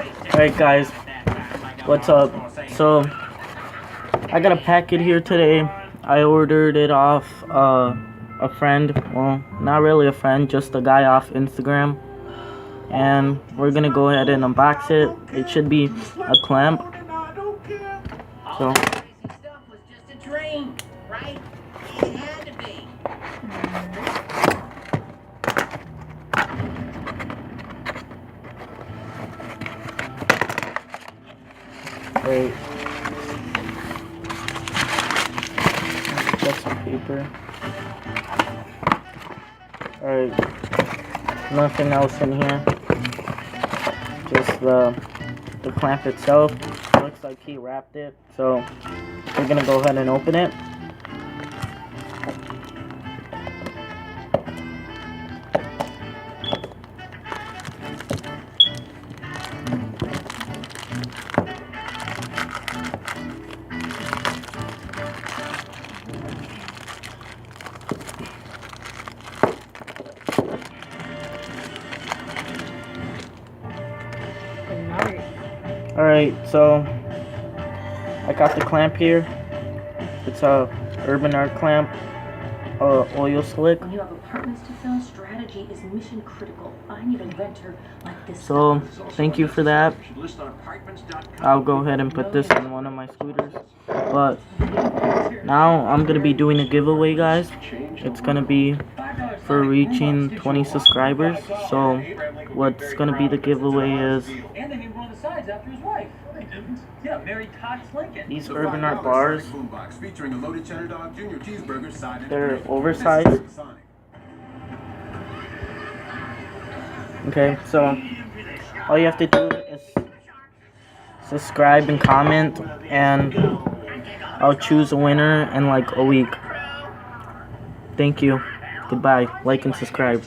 Alright guys, what's up? So, I got a packet here today. I ordered it off a friend. Well, not really a friend, just a guy off Instagram. And we're gonna go ahead and unbox it. It should be a clamp. So. Wait. Get some paper. Alright. Nothing else in here. Just the clamp itself. Looks like he wrapped it. So we're gonna go ahead and open it. Alright, so I got the clamp here. It's a Urban Art clamp, oil slick. When you have apartments to fill, strategy is mission critical. I need a renter like this. So thank you for that. I'll go ahead and put this on one of my scooters. But now I'm gonna be doing a giveaway, guys. It's gonna be for reaching 20 subscribers. So what's gonna be the giveaway is these Urban Art bars. They're oversized. Okay, so all you have to do is subscribe and comment, and I'll choose a winner in like a week. Thank you. Goodbye. Like and subscribe.